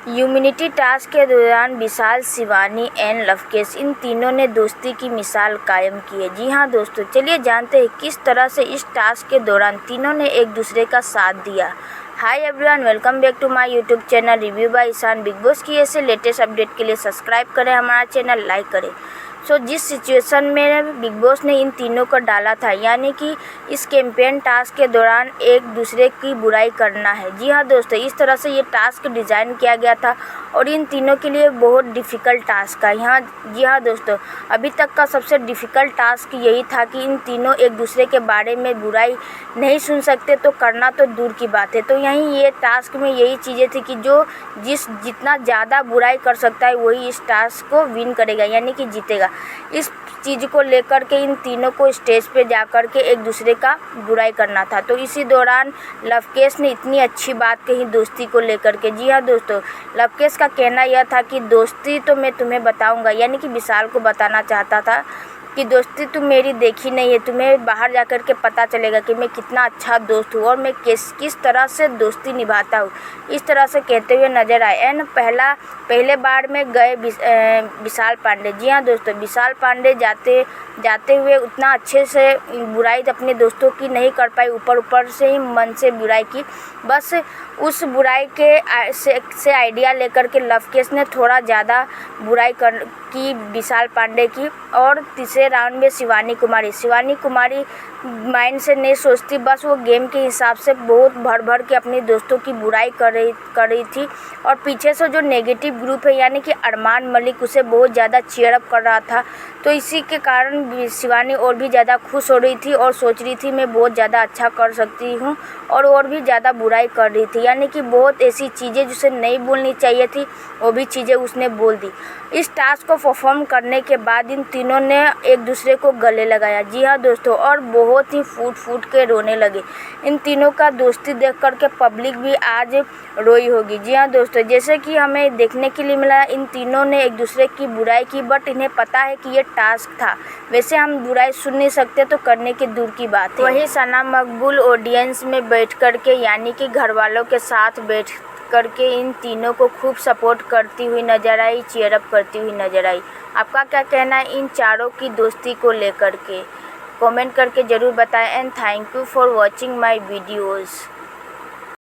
Immunity task के दौरान विशाल, Shivani and Lavkesh इन तीनों ने दोस्ती की मिसाल कायम की है। जी हाँ दोस्तों, चलिए जानते हैं किस तरह से इस टास्क के दौरान तीनों ने एक दूसरे का साथ दिया। Hi everyone, welcome back to my YouTube channel review by Ishan. Bigg Boss की ऐसे लेटेस्ट अपडेट के लिए सब्सक्राइब करें हमारा चैनल, लाइक करें। जिस सिचुएशन में बिग बॉस ने इन तीनों को डाला था, यानी कि इस कैंपेन टास्क के दौरान एक दूसरे की बुराई करना है। जी हाँ दोस्तों, इस तरह से ये टास्क डिज़ाइन किया गया था और इन तीनों के लिए बहुत डिफ़िकल्ट टास्क है। जी हाँ दोस्तों, अभी तक का सबसे डिफ़िकल्ट टास्क यही था कि इन तीनों एक दूसरे के बारे में बुराई नहीं सुन सकते, तो करना तो दूर की बात है। तो यहीं ये टास्क में यही चीज़ें थी कि जो जितना ज़्यादा बुराई कर सकता है वही इस टास्क को विन करेगा, यानी कि जीतेगा। इस चीज़ को लेकर के इन तीनों को स्टेज पे जाकर के एक दूसरे का बुराई करना था। तो इसी दौरान लवकेश ने इतनी अच्छी बात कही दोस्ती को लेकर के। जी हाँ दोस्तों, लवकेश का कहना यह था कि दोस्ती तो मैं तुम्हें बताऊंगा, यानी कि विशाल को बताना चाहता था कि दोस्ती तुम मेरी देखी नहीं है, तुम्हें बाहर जाकर के पता चलेगा कि मैं कितना अच्छा दोस्त हूँ और मैं किस तरह से दोस्ती निभाता हूँ। इस तरह से कहते हुए नजर आए। एंड पहले बार में गए विशाल पांडे। जी हाँ दोस्तों, विशाल पांडे जाते हुए उतना अच्छे से बुराई अपने दोस्तों की नहीं कर पाई, ऊपर से ही मन से बुराई की। बस उस बुराई के से आइडिया लेकर के लवकेश ने थोड़ा ज़्यादा बुराई की विशाल पांडे की। और तीसरे राउंड में शिवानी कुमारी माइंड से नहीं सोचती, बस वो गेम के हिसाब से बहुत भर के अपने दोस्तों की बुराई कर रही थी। और पीछे से जो नेगेटिव ग्रुप है, यानी कि अरमान मलिक, उसे बहुत ज़्यादा चीयर अप कर रहा था। तो इसी के कारण शिवानी और भी ज़्यादा खुश हो रही थी और सोच रही थी मैं बहुत ज़्यादा अच्छा कर सकती हूँ, और भी ज़्यादा बुराई कर रही थी। यानी कि बहुत ऐसी चीज़ें जिसे नहीं बोलनी चाहिए थी वो भी चीज़ें उसने बोल दी। इस टास्क को परफॉर्म करने के बाद इन तीनों ने एक दूसरे को गले लगाया। जी हाँ दोस्तों, और बहुत ही फूट के रोने लगे। इन तीनों का दोस्ती देख करके पब्लिक भी आज रोई होगी। जी हाँ दोस्तों, जैसे कि हमें देखने के लिए मिला, इन तीनों ने एक दूसरे की बुराई की, बट इन्हें पता है कि ये टास्क था। वैसे हम बुराई सुन नहीं सकते तो करने की दूर की बात है। वहीं सना मकबूल ऑडियंस में बैठ करके, यानी कि घर वालों के साथ बैठ करके इन तीनों को खूब सपोर्ट करती हुई नजर आई, चीयर अप करती हुई नजर आई। आपका क्या कहना है इन चारों की दोस्ती को लेकर के? कमेंट करके ज़रूर बताएं। And thank you for watching my videos.